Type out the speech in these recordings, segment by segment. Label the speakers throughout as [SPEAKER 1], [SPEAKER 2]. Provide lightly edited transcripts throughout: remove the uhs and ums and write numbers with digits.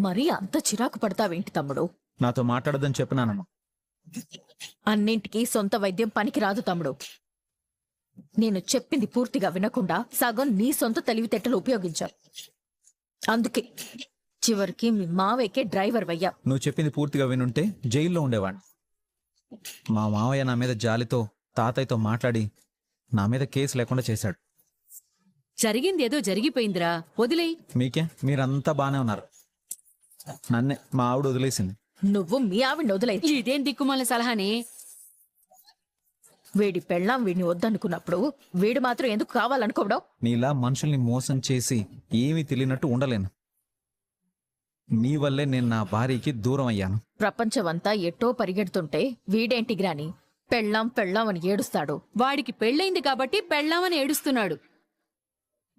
[SPEAKER 1] మరీ అంత చిరాకు పడతావేంటి తమ్ముడు?
[SPEAKER 2] నాతో మాట్లాడదని చెప్పినానమ్మా.
[SPEAKER 1] అన్నింటికీ సొంత వైద్యం పనికిరాదు తమ్ముడు. నేను చెప్పింది పూర్తిగా వినకుండా సగం నీ సొంత తెలివితేటలు ఉపయోగించావు. అందుకే చివరికి మీ మావయ్యకే డ్రైవర్ వయ్యా.
[SPEAKER 2] నువ్వు చెప్పింది పూర్తిగా వినుంటే జైల్లో ఉండేవాడిని. మా మావయ్య నా మీద జాలితో తాతయ్యతో మాట్లాడి నా మీద కేసు లేకుండా చేశాడు.
[SPEAKER 3] జరిగిందేదో జరిగిపోయిందిరా, వదిలేయ్.
[SPEAKER 2] మీకే, మీరంతా బానే ఉన్నారు. నన్నే మా ఆవిడ వదిలేసింది.
[SPEAKER 1] నువ్వు మీ ఆవిడ్ని వదిలేయ్.
[SPEAKER 3] ఇదేం దిక్కుమాలిన సలహానే?
[SPEAKER 1] వీడి పెళ్ళాం వీడిని వద్దనుకున్నప్పుడు వీడు మాత్రం ఎందుకు కావాలనుకోవడం?
[SPEAKER 2] నీలా మనుషుల్ని మోసం చేసి ఏమీ తెలియనట్టు ఉండలేను. నీ వల్లే నేను నా భార్యకి దూరం అయ్యాను.
[SPEAKER 1] ప్రపంచమంతా ఎటో పరిగెడుతుంటే వీడేంటి గ్రాని పెళ్ళాం పెళ్ళాం అని ఏడుస్తాడు.
[SPEAKER 3] వాడికి పెళ్ళయింది కాబట్టి పెళ్ళామని ఏడుస్తున్నాడు.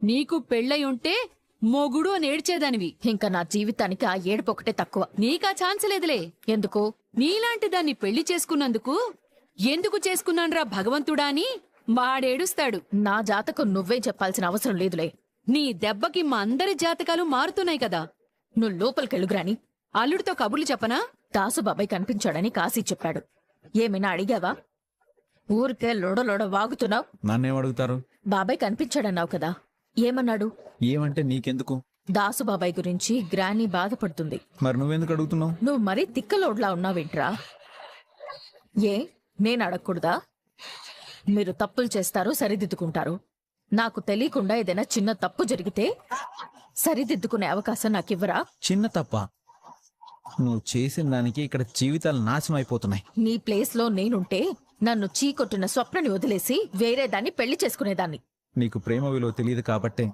[SPEAKER 3] నీకు పెళ్ళై ఉంటే మొగుడు అని ఏడ్చేదానివి.
[SPEAKER 1] ఇంకా నా జీవితానికి ఆ ఏడుపొకటే తక్కువ.
[SPEAKER 3] నీకా ఛాన్స్ లేదులే.
[SPEAKER 1] ఎందుకు?
[SPEAKER 3] నీలాంటి దాన్ని పెళ్లి చేసుకున్నందుకు. ఎందుకు చేసుకున్నాన్రా భగవంతుడా అని వాడేడుస్తాడు.
[SPEAKER 1] నా జాతకం నువ్వే చెప్పాల్సిన అవసరం లేదులే.
[SPEAKER 3] నీ దెబ్బకి మా అందరి జాతకాలు మారుతున్నాయి కదా.
[SPEAKER 1] నువ్వు లోపలికెళ్ళుగ్రాని.
[SPEAKER 3] అల్లుడితో కబుర్లు చెప్పనా?
[SPEAKER 1] దాసు బాబాయ్ కనిపించాడని కాశీ చెప్పాడు. ఏమైనా అడిగావా? ఊరికే లొడలొడ వాగుతున్నావు.
[SPEAKER 2] నన్నేం అడుగుతారు?
[SPEAKER 1] బాబాయ్ కనిపించాడన్నావు కదా, ఏమన్నాడు?
[SPEAKER 2] ఏమంటే నీకెందుకు?
[SPEAKER 1] దాసు బాబాయ్ గురించి గ్రాని బాధపడుతుంది.
[SPEAKER 2] మరి నువ్వెందుకు అడుగుతున్నావు?
[SPEAKER 1] నువ్వు మరీ తిక్కలోడ్లా ఉన్నావేంట్రా? ఏ నేను అడగకూడదా? మీరు తప్పులు చేస్తారు, సరిదిద్దుకుంటారు. నాకు తెలియకుండా ఏదైనా చిన్న తప్పు జరిగితే సరిదిద్దుకునే అవకాశం నాకివ్వరా?
[SPEAKER 2] చిన్న తప్ప? నువ్వు చేసిన దానికి ఇక్కడ జీవితాలు నాశనం అయిపోతున్నాయి.
[SPEAKER 1] నీ ప్లేస్ లో నేనుంటే నన్ను చీకొట్టిన స్వప్నని వదిలేసి వేరే దాన్ని పెళ్లి చేసుకునేదాన్ని.
[SPEAKER 2] నీకు ప్రేమ విలువ తెలియదు కాబట్టే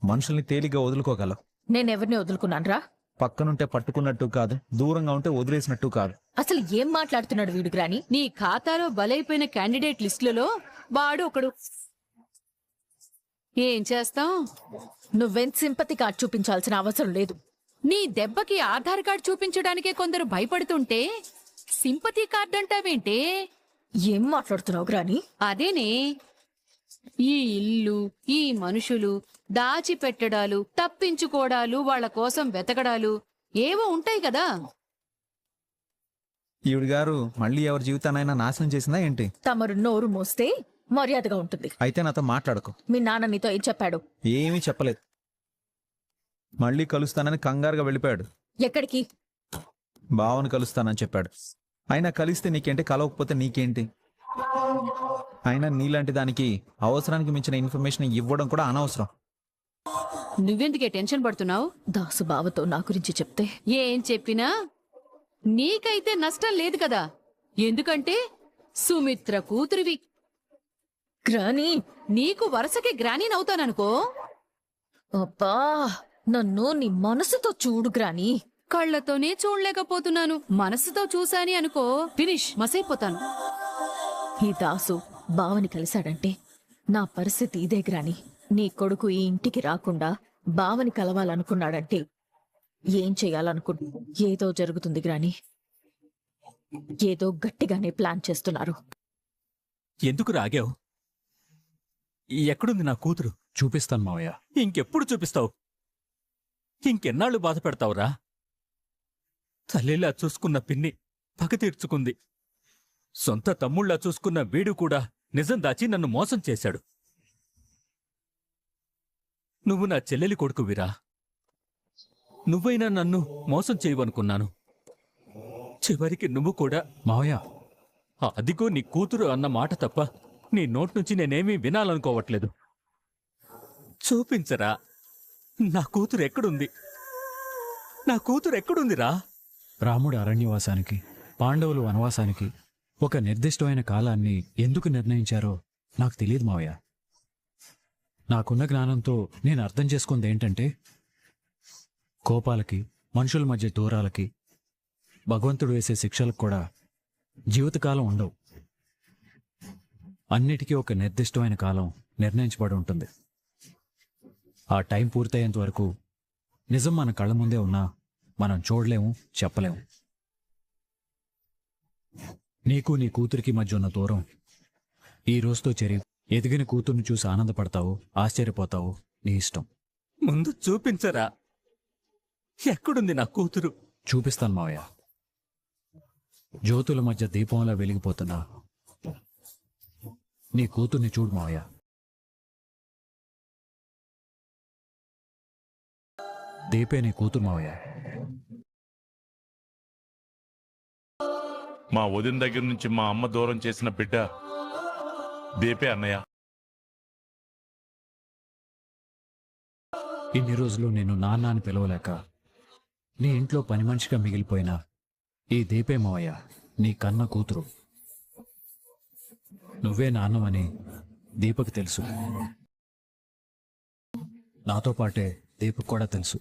[SPEAKER 2] మనుషుల్ని తేలిగ్గా వదులుకోగలవు.
[SPEAKER 1] నేనెవరిని వదులుకున్నాన్రా?
[SPEAKER 2] పక్కనుంటే పట్టుకున్నట్టు కాదు, దూరంగా ఉంటే వదిలేసినట్టు కాదు.
[SPEAKER 1] అసలు ఏం మాట్లాడుతున్నాడు వీడు గ్రాని?
[SPEAKER 3] నీ ఖాతాలో బలైపోయిన క్యాండిడేట్ లిస్టులలో వాడు ఒకడు. ఏం చేస్తాం?
[SPEAKER 1] నువ్వెంత సింపతి కార్డ్ చూపించాల్సిన అవసరం లేదు.
[SPEAKER 3] నీ దెబ్బకి ఆధార్ కార్డు చూపించడానికే కొందరు భయపడుతుంటే సింపతి కార్డు అంటావేంటే?
[SPEAKER 1] ఏం మాట్లాడుతున్నావు గ్రాని?
[SPEAKER 3] అదేనే, ఈ ఇల్లు, ఈ మనుషులు దాచిపెట్టడాలు, తప్పించుకోవడాలు, వాళ్ల కోసం వెతకడాలు ఏవో ఉంటాయి కదా.
[SPEAKER 2] ఈవిడ గారు మళ్ళీ ఎవరి జీవితానైనా నాశనం చేసిందా ఏంటి?
[SPEAKER 1] తమరు నోరు మోస్తే మర్యాదగా ఉంటుంది.
[SPEAKER 2] అయితే నాతో మాట్లాడకు.
[SPEAKER 1] మీ నాన్న నీతో ఏం చెప్పాడు?
[SPEAKER 2] ఏమీ చెప్పలేదు. మళ్ళీ కలుస్తానని కంగారుగా వెళ్ళిపోయాడు.
[SPEAKER 1] ఎక్కడికి?
[SPEAKER 2] బావను కలుస్తానని చెప్పాడు. అయినా కలిస్తే నీకేంటి, కలవకపోతే నీకేంటి? అయినా నీలాంటి దానికి అవసరానికి మించిన ఇన్ఫర్మేషన్ ఇవ్వడం కూడా అనవసరం.
[SPEAKER 3] నువ్వెందుకే టెన్షన్ పడుతున్నావు?
[SPEAKER 1] దాసు బావతో నా గురించి చెప్తే
[SPEAKER 3] ఏం చెప్పినా నీకైతే నష్టం లేదు కదా. ఎందుకంటే సుమిత్ర కూతురివి.
[SPEAKER 1] గ్రాని,
[SPEAKER 3] నీకు వరుసకి గ్రానీనవుతాననుకో.
[SPEAKER 1] అబ్బా, నన్ను నీ మనసుతో చూడు గ్రాని.
[SPEAKER 3] కళ్లతోనే చూడలేకపోతున్నాను, మనసుతో చూశాని అనుకో ఫినిష్ మసైపోతాను.
[SPEAKER 1] ఈ దాసు బావని కలిశాడంటే నా పరిస్థితి ఇదే గ్రాని. నీ కొడుకు ఈ ఇంటికి రాకుండా బావని కలవాలనుకున్నాడంటే ఏం చెయ్యాలనుకుంటు? ఏదో జరుగుతుంది గ్రాని. ఏదో గట్టిగానే ప్లాన్ చేస్తున్నారు.
[SPEAKER 4] ఎందుకు రాగావు? ఎక్కడుంది నా కూతురు?
[SPEAKER 5] చూపిస్తాను మావయ్య.
[SPEAKER 4] ఇంకెప్పుడు చూపిస్తావు? ఇంకెన్నాళ్ళు బాధ పెడతావురా? తల్లిలా చూసుకున్న పిన్ని పగ తీర్చుకుంది. సొంత తమ్ముళ్లా చూసుకున్న వీడు కూడా నిజం దాచి నన్ను మోసం చేశాడు. నువ్వు నా చెల్లెలి కొడుకువిరా. నువ్వైనా నన్ను మోసం చేయవనుకున్నాను. చివరికి నువ్వు కూడా.
[SPEAKER 5] మావయ్య,
[SPEAKER 4] అదిగో నీ కూతురు అన్న మాట తప్ప నీ నోట్నుంచి నేనేమీ వినాలనుకోవట్లేదు. చూపించరా, నా కూతురు ఎక్కడుంది? నా కూతురు ఎక్కడుందిరా?
[SPEAKER 5] రాముడు అరణ్యవాసానికి, పాండవులు వనవాసానికి ఒక నిర్దిష్టమైన కాలాన్ని ఎందుకు నిర్ణయించారో నాకు తెలియదు మావయ్య. నాకున్న జ్ఞానంతో నేను అర్థం చేసుకుంది ఏంటంటే, కోపాలకి, మనుషుల మధ్య దూరాలకి, భగవంతుడు వేసే శిక్షలకు కూడా జీవితకాలం ఉండవు. అన్నిటికీ ఒక నిర్దిష్టమైన కాలం నిర్ణయించబడి ఉంటుంది. ఆ టైం పూర్తయ్యేంత వరకు నిజం మన కళ్ళ ముందే ఉన్నా మనం చూడలేము, చెప్పలేము. నీకు నీ కూతురికి మధ్య ఉన్న దూరం ఈ రోజుతో చెరి. ఎదిగిన కూతుర్ని చూసి ఆనందపడతావు, ఆశ్చర్యపోతావు, నీ ఇష్టం.
[SPEAKER 4] ముందు చూపించరా. ఎక్కడుంది నా కూతురు?
[SPEAKER 5] చూపిస్తాను మావయ్య. జ్యోతుల మధ్య దీపంలా వెలిగిపోతున్నా నీ కూతుర్ని చూడు మావయ్య. దీపే నీ కూతురు మావయ్య.
[SPEAKER 6] మా వదిన దగ్గర నుంచి మా అమ్మ దూరం చేసిన బిడ్డ దీపే అన్నయ్య.
[SPEAKER 5] ఇన్ని రోజులు నేను నాన్న అని పిలవలేక నీ ఇంట్లో పని మనిషిగా మిగిలిపోయిన ఈ దీపే మావయ్య నీ కన్న కూతురు. నువ్వే నాన్నమని దీపకు తెలుసు. నాతో పాటే దీపకు కూడా తెలుసు.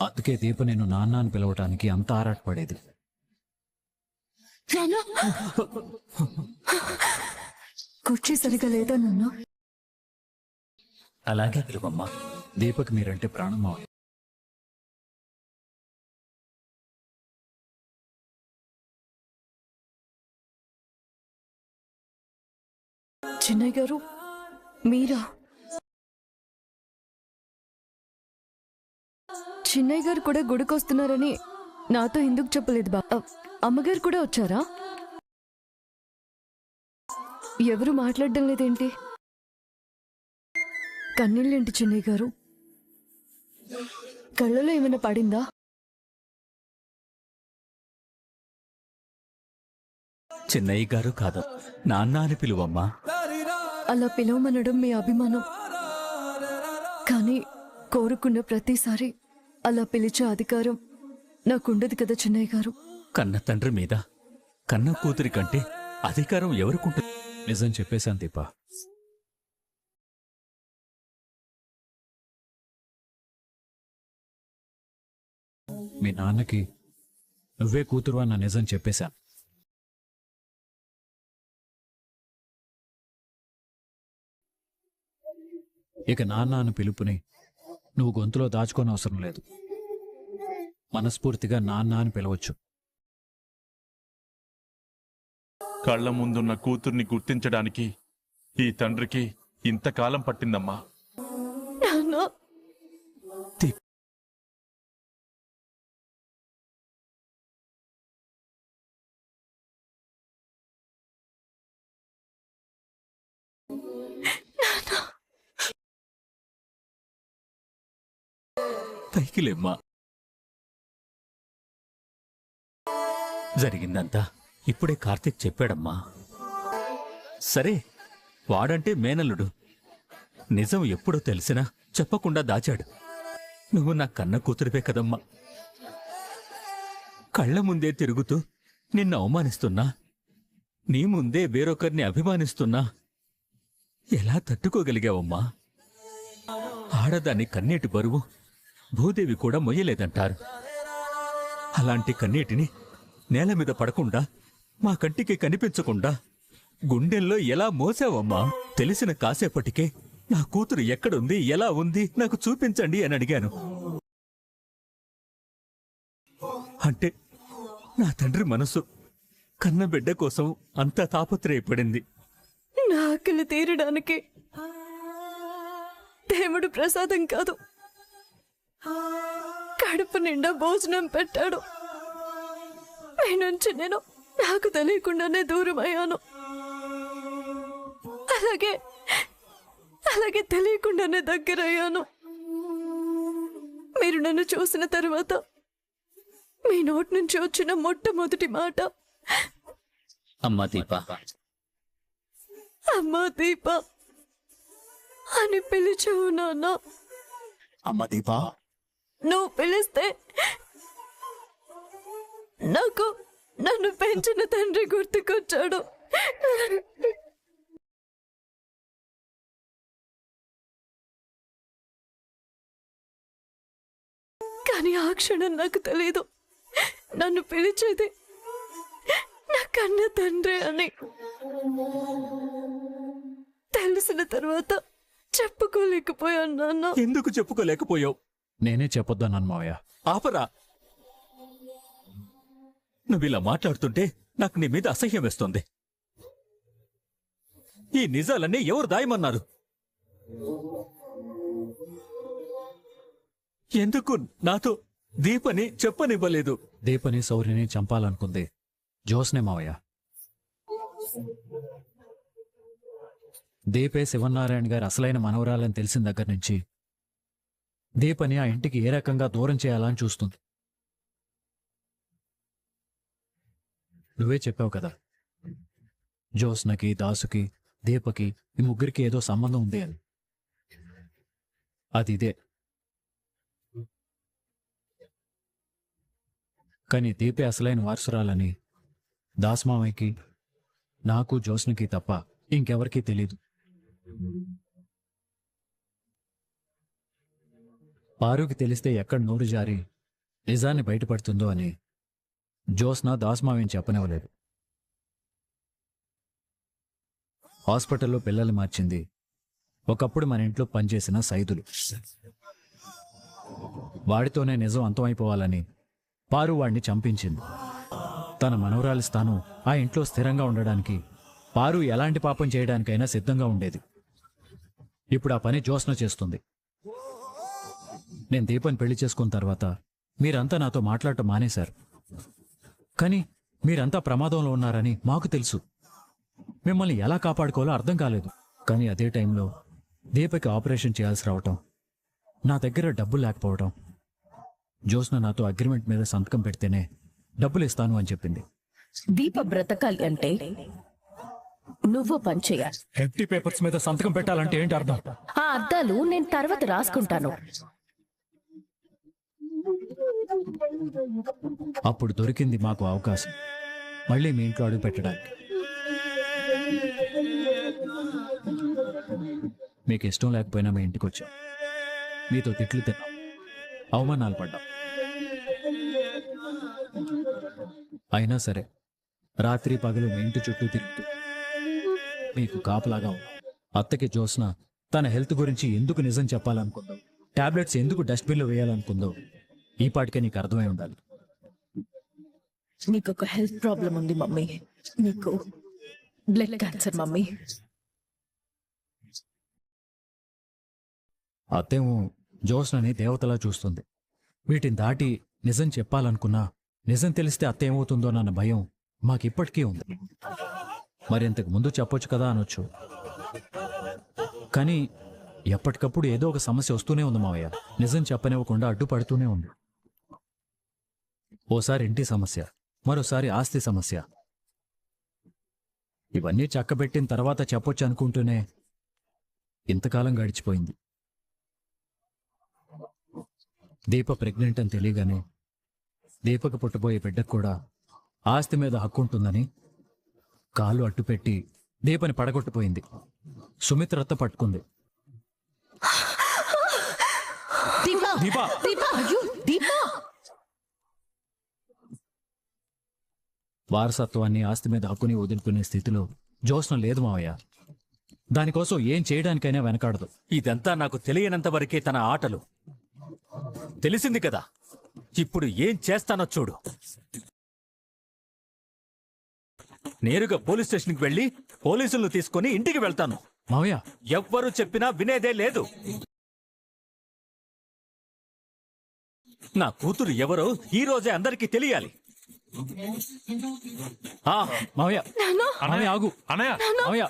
[SPEAKER 5] అందుకే దీప నేను నాన్న అని పిలవటానికి అంత ఆరాటపడేది.
[SPEAKER 7] కుర్చీ సరిగా లేదా నాన్న?
[SPEAKER 5] అలాగే పిలువమ్మా. దీపక్ మీరంటే ప్రాణం మావయ్య.
[SPEAKER 7] చిన్నయ్య గారు మీరా? చిన్నయ్య గారు కూడా గుడికొస్తున్నారని నాతో ఎందుకు చెప్పలేదు అమ్మగారు కూడా వచ్చారా? ఎవరు మాట్లాడడం లేదేంటి? కన్నీళ్ళేంటి చిన్నయ్య గారు? కళ్ళలో ఏమైనా పడిందా?
[SPEAKER 4] చిన్నయ్య గారు కాదు, నాన్న అని పిలువమ్మా.
[SPEAKER 7] అలా పిలవమనడం మీ అభిమానం, కానీ కోరుకున్న ప్రతిసారి అలా పిలిచే అధికారం నాకుండదు కదా చిన్నయ్య గారు.
[SPEAKER 4] కన్న తండ్రి మీద కన్న కూతురి కంటే అధికారం ఎవరికుంటుంది?
[SPEAKER 5] నిజం చెప్పేశాను దీప. మీ నాన్నకి నువ్వే కూతురు అన్న నిజం చెప్పేశాను. ఇక నాన్న అన్న పిలుపుని నువ్వు గొంతులో దాచుకోని అవసరం లేదు. మనస్ఫూర్తిగా నాన్న అని పిలవచ్చు.
[SPEAKER 6] కళ్ల ముందున్న కూతుర్ని గుర్తించడానికి ఈ తండ్రికి ఇంతకాలం పట్టిందమ్మా.
[SPEAKER 7] నాన్న,
[SPEAKER 4] పైకి లేమ్మా. జరిగిందంతా ఇప్పుడే కార్తీక్ చెప్పాడమ్మా. సరే, వాడంటే మేనల్లుడు. నిజం ఎప్పుడో తెలిసినా చెప్పకుండా దాచాడు. నువ్వు నా కన్న కూతురివే కదమ్మా. కళ్ళ ముందే తిరుగుతూ నిన్ను అవమానిస్తున్నా, నీ ముందే వేరొకరిని అభిమానిస్తున్నా ఎలా తట్టుకోగలిగావమ్మా? ఆడదాని కన్నీటి బరువు భూదేవి కూడా మొయ్యలేదంటారు. అలాంటి కన్నీటిని నేల మీద పడకుండా, మా కంటికి కనిపించకుండా గుండెల్లో ఎలా మోసావమ్మా? తెలిసిన కాసేపటికే నా కూతురు ఎక్కడుంది, ఎలా ఉంది, నాకు చూపించండి అని అడిగాను. అంటే నా తండ్రి మనసు కన్న బిడ్డ కోసం అంత తాపత్రయపడింది.
[SPEAKER 7] నా ఆకలి తీరడానికి దేవుడు ప్రసాదం కాదు, కడుపు నిండా భోజనం పెట్టాడు. మీ నుంచి నేను నాకు తెలియకుండానే దూరం అయ్యాను. అలాగే తెలియకుండానే దగ్గరయ్యాను. మీరు నన్ను చూసిన తర్వాత మీ నోటి నుంచి వచ్చిన మొట్టమొదటి మాట
[SPEAKER 4] అమ్మా దీప,
[SPEAKER 7] అమ్మా దీప అని పిలిచావు నాన్న.
[SPEAKER 5] అమ్మ దీపా,
[SPEAKER 7] నువ్వు పిలిస్తే నాకు నన్ను పెంచిన తండ్రి గుర్తుకొచ్చాడు. కానీ ఆ క్షణం నాకు తెలీదు నన్ను పిలిచేది నా కన్న తండ్రి అని. తెలిసిన తర్వాత చెప్పుకోలేకపోయాను నాన్న.
[SPEAKER 4] ఎందుకు చెప్పుకోలేకపోయావు?
[SPEAKER 5] నేనే చెప్పొద్దన్నాను మావయ్య.
[SPEAKER 4] ఆపరా! నువ్విలా మాట్లాడుతుంటే నాకు నీ మీద అసహ్యం వేస్తుంది. ఈ నిజాలన్నీ ఎవరు దాయమన్నారు? ఎందుకు నాతో దీపని చెప్పనివ్వలేదు?
[SPEAKER 5] దీపని శౌర్యని చంపాలనుకుంది జోస్నే మావయ్య. దీపే శివనారాయణ గారి అసలైన మనవరాలని తెలిసిన దగ్గర నుంచి దీపని ఆ ఇంటికి ఏ రకంగా దూరం చేయాలని చూస్తుంది. నువ్వే చెప్పావు కదా, జోస్నకి, దాసుకి, దీపకి ఈ ముగ్గురికి ఏదో సంబంధం ఉంది అని. అది ఇదే. కానీ దీపే అసలైన వారసురాలని దాసమామయ్యకి, నాకు, జోస్నకి తప్ప ఇంకెవరికీ తెలీదు. పారుకి తెలిస్తే ఎక్కడ నోరు జారి నిజాన్ని బయటపడుతుందో అని జోస్న దాసమామయ్యని చెప్పనివ్వలేదు. హాస్పిటల్లో పిల్లలు మార్చింది ఒకప్పుడు మన ఇంట్లో పనిచేసిన సైదులు. వాడితోనే నిజం అంతమైపోవాలని పారు వాడిని చంపించింది. తన మనవరాలి స్థానం ఆ ఇంట్లో స్థిరంగా ఉండడానికి పారు ఎలాంటి పాపం చేయడానికైనా సిద్ధంగా ఉండేది. ఇప్పుడు ఆ పని జోస్న చేస్తుంది. నేను దీపని పెళ్లి చేసుకున్న తర్వాత మీరంతా నాతో మాట్లాడటం మానేశారు. కానీ మీరంతా ప్రమాదంలో ఉన్నారని మాకు తెలుసు. మిమ్మల్ని ఎలా కాపాడుకోవాలో అర్థం కాలేదు. కానీ అదే టైంలో దీపకి ఆపరేషన్ చేయాల్సి రావటం, నా దగ్గర డబ్బు లేకపోవటం, జోస్న నాతో అగ్రిమెంట్ మీద సంతకం పెడితేనే డబ్బులు ఇస్తాను అని చెప్పింది.
[SPEAKER 1] దీప బ్రతకాలి అంటే నువ్వు పని చేయాలి.
[SPEAKER 5] ఎంటీ పేపర్స్ మీద సంతకం పెట్టాలంటే ఏంటి అర్థం?
[SPEAKER 1] ఆ అద్దాలు నేను తర్వాత రాసుకుంటాను.
[SPEAKER 5] అప్పుడు దొరికింది మాకు అవకాశం మళ్ళీ మీ ఇంట్లో అడుగు పెట్టడానికి. మీకు ఇష్టం లేకపోయినా మీ ఇంటికి వచ్చాం. మీతో తిట్లు తిన్నాం, అవమానాలు పడ్డాం. అయినా సరే రాత్రి పగలు మీ ఇంటి చుట్టూ తిరుగుతూ మీకు కాపలాగా ఉన్నాం. అత్తకి జోస్న తన హెల్త్ గురించి ఎందుకు నిజం చెప్పాలనుకుందో, టాబ్లెట్స్ ఎందుకు డస్ట్బిన్లో వేయాలనుకుందో ఈ పాటికే నీకు అర్థమై ఉండాలి.
[SPEAKER 1] నీకు ఒక హెల్త్ ప్రాబ్లం ఉంది మమ్మీ. నీకు బ్లడ్ క్యాన్సర్ మమ్మీ.
[SPEAKER 5] అత్తేమో జోస్నని దేవతలా చూస్తుంది. వీటిని దాటి నిజం చెప్పాలనుకున్నా నిజం తెలిస్తే అత్త ఏమవుతుందోనన్న భయం మాకిప్పటికీ ఉంది. మరింతకు ముందు చెప్పొచ్చు కదా అనొచ్చు. కానీ ఎప్పటికప్పుడు ఏదో ఒక సమస్య వస్తూనే ఉంది మావయ్య. నిజం చెప్పనివ్వకుండా అడ్డుపడుతూనే ఉంది. ఓసారి ఇంటి సమస్య, మరోసారి ఆస్తి సమస్య. ఇవన్నీ చక్కబెట్టిన తర్వాత చెప్పొచ్చు అనుకుంటూనే ఇంతకాలం గడిచిపోయింది. దీప ప్రెగ్నెంట్ అని తెలియగానే దీపకు పుట్టబోయే బిడ్డకు కూడా ఆస్తి మీద హక్కు ఉంటుందని కాలు అడ్డుపెట్టి దీపని పడగొట్టిపోయింది. సుమిత్రత పట్టుకుంది. దీపా! వారసత్వాన్ని, ఆస్తి మీద హక్కుని వదులుకునే స్థితిలో జోస్న లేదు మావయ్య. దానికోసం ఏం చేయడానికైనా వెనకాడదు.
[SPEAKER 4] ఇదంతా నాకు తెలియనంత వరకే తన ఆటలు. తెలిసింది కదా, ఇప్పుడు ఏం చేస్తానో చూడు. నేరుగా పోలీస్ స్టేషన్కి వెళ్ళి పోలీసులను తీసుకొని ఇంటికి వెళ్తాను.
[SPEAKER 5] మావయ్య,
[SPEAKER 4] ఎవ్వరు చెప్పినా వినేదే లేదు. నా కూతురు ఎవరో ఈ రోజే అందరికీ తెలియాలి.
[SPEAKER 5] మావయ్య, మావయ్య ఆగు.
[SPEAKER 6] అన్నయ్య
[SPEAKER 5] మావయ్య,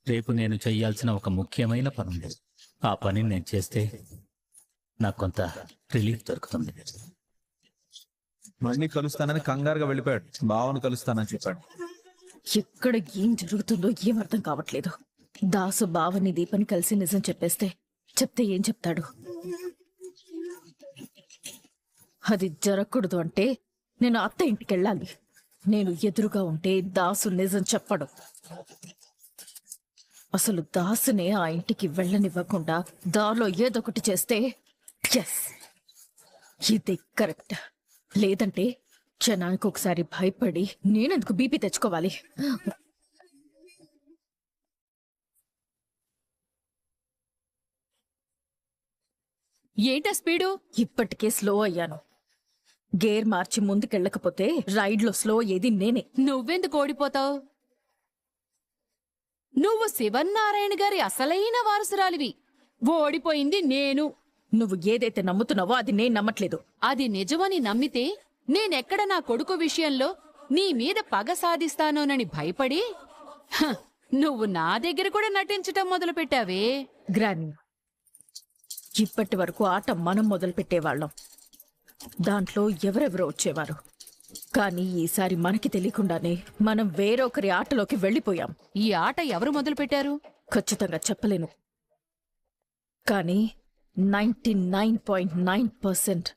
[SPEAKER 8] రేపు నేను చెయ్యాల్సిన ఒక ముఖ్యమైన పని ఉంది. ఆ పనిని నేను చేస్తే నాకు కొంత రిలీఫ్ దొరుకుతుంది.
[SPEAKER 2] మళ్ళీ కలుస్తానని కంగారుగా వెళ్ళిపోయాడు. బావను కలుస్తానని చెప్పాడు.
[SPEAKER 1] ఎక్కడ ఏం జరుగుతుందో ఏం అర్థం కావట్లేదు. దాసు బావని దీపని కలిసి నిజం చెప్తే ఏం చెప్తాడు? అది జరగకూడదు అంటే నేను అత్త ఇంటికి వెళ్ళాలి. నేను ఎదురుగా ఉంటే దాసు నిజం చెప్పడు. అసలు దాసునే ఆ ఇంటికి వెళ్ళనివ్వకుండా దారిలో ఏదొకటి చేస్తే ఎస్, ఇది కరెక్ట్. లేదంటే క్షణానికి ఒకసారి భయపడి నేనెందుకు బీపీ తెచ్చుకోవాలి?
[SPEAKER 3] ఏంటా స్పీడు?
[SPEAKER 1] ఇప్పటికే స్లో అయ్యాను. గేర్ మార్చి ముందుకెళ్ళకపోతే రైడ్లో స్లో ఏది నేనే.
[SPEAKER 3] నువ్వెందుకు ఓడిపోతావు? నువ్వు శివన్నారాయణ గారి అసలైన వారసురాలివి. ఓడిపోయింది నేను.
[SPEAKER 1] నువ్వు ఏదైతే నమ్ముతున్నావో అది నేను నమ్మట్లేదు.
[SPEAKER 3] అది నిజమని నమ్మితే నేనెక్కడ నా కొడుకు విషయంలో నీ మీద పగ సాధిస్తానోనని భయపడి హ, నువ్వు నా దగ్గర కూడా నటించటం మొదలుపెట్టావే.
[SPEAKER 1] గ్రాని, ఇప్పటి వరకు ఆట మనం మొదలు పెట్టేవాళ్ళం. దాంట్లో ఎవరెవరో వచ్చేవారు. కానీ ఈసారి మనకి తెలియకుండానే మనం వేరొకరి ఆటలోకి వెళ్ళిపోయాం.
[SPEAKER 3] ఈ ఆట ఎవరు మొదలుపెట్టారు?
[SPEAKER 1] ఖచ్చితంగా చెప్పలేను, కానీ 99.9%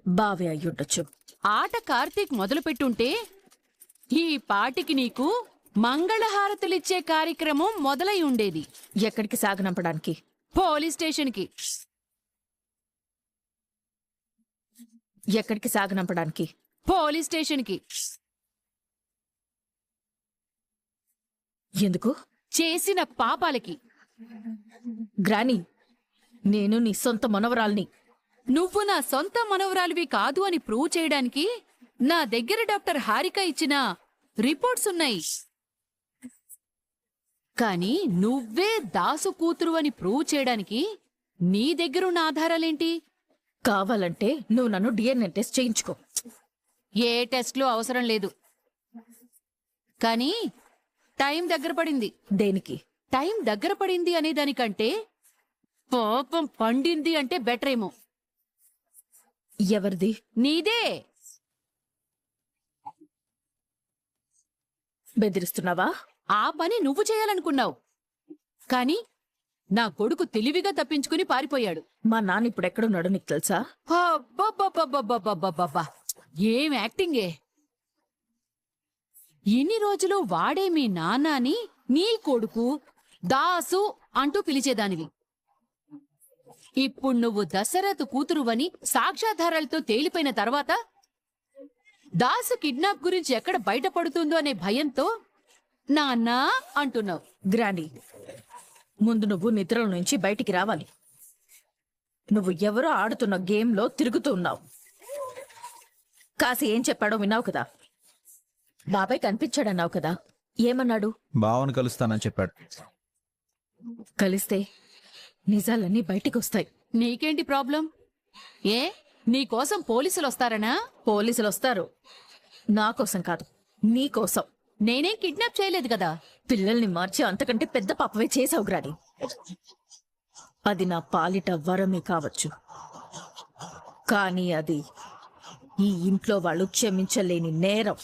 [SPEAKER 1] బావే అయ్యుండొచ్చు.
[SPEAKER 3] ఆట కార్తీక్ మొదలుపెట్టుంటే ఈ పాటికి నీకు మంగళహారతులిచ్చే కార్యక్రమం మొదలై ఉండేది.
[SPEAKER 1] ఎక్కడికి సాగనంపడానికి?
[SPEAKER 3] పోలీస్ స్టేషన్కి.
[SPEAKER 1] ఎక్కడికి సాగనంపడానికి?
[SPEAKER 3] పోలీస్ స్టేషన్కి.
[SPEAKER 1] ఎందుకు?
[SPEAKER 3] చేసిన పాపాలకి.
[SPEAKER 1] గ్రాని, నేను నీ సొంత మనవరాల్ని.
[SPEAKER 3] నువ్వు నా సొంత మనవరాలివి కాదు అని ప్రూవ్ చేయడానికి నా దగ్గర డాక్టర్ హారిక ఇచ్చిన రిపోర్ట్స్ ఉన్నాయి. కానీ నువ్వే దాసు కూతురు అని ప్రూవ్ చేయడానికి నీ దగ్గరున్న ఆధారాలేంటి?
[SPEAKER 1] కావాలంటే నువ్వు నన్ను DNA టెస్ట్ చేయించుకో.
[SPEAKER 3] ఏ టెస్ట్లు అవసరం లేదు. కానీ టైం దగ్గర పడింది.
[SPEAKER 1] దేనికి?
[SPEAKER 3] టైం దగ్గర పడింది అనే దానికంటే పాపం పండింది అంటే బెటర్ ఏమో.
[SPEAKER 1] ఎవరిది?
[SPEAKER 3] నీదే.
[SPEAKER 1] బెదిరిస్తున్నావా?
[SPEAKER 3] ఆ పని నువ్వు చేయాలనుకున్నావు. కాని నా కొడుకు తెలివిగా తప్పించుకుని పారిపోయాడు.
[SPEAKER 1] మా నాన్న ఇప్పుడు ఎక్కడున్నాడో నీకు తెలుసా?
[SPEAKER 3] అబ్బబ్బబ్బబ్బబ్బబ్బబ్బబ్బా. ఏం యాక్టింగే. ఇన్ని రోజులు వాడే మీ నాన్నని నీ కొడుకు దాసు అంటూ పిలిచేదానివి. ఇప్పుడు నువ్వు దశరథ్ కూతురువని సాక్ష్యాధారాలతో తేలిపోయిన తర్వాత దాసు కిడ్నాప్ గురించి ఎక్కడ బయటపడుతుందో అనే భయంతో నాన్నా అంటున్నావు.
[SPEAKER 1] గ్రాండీ, ముందు నువ్వు నిద్రల నుంచి బయటికి రావాలి. నువ్వు ఎవరో ఆడుతున్న గేమ్లో తిరుగుతూ ఉన్నావు. కాసి ఏం చెప్పాడో విన్నావు కదా? బాబాయ్ కనిపించాడన్నావు కదా, ఏమన్నాడు?
[SPEAKER 2] బావని కలుస్తానని చెప్పాడు.
[SPEAKER 1] కలిస్తే నిజాలన్నీ బయటికి వస్తాయి.
[SPEAKER 3] నీకేంటి ప్రాబ్లం? ఏ నీకోసం పోలీసులు వస్తారనా?
[SPEAKER 1] పోలీసులు వస్తారు, నా కోసం కాదు, నీ కోసం.
[SPEAKER 3] నేనేం కిడ్నాప్ చేయలేదు కదా.
[SPEAKER 1] పిల్లల్ని మార్చి అంతకంటే పెద్ద పాపవే చేసావు గ్రాని. అది నా పాలిట వరమే కావచ్చు, కానీ అది ఈ ఇంట్లో వాళ్ళు క్షమించలేని నేరం.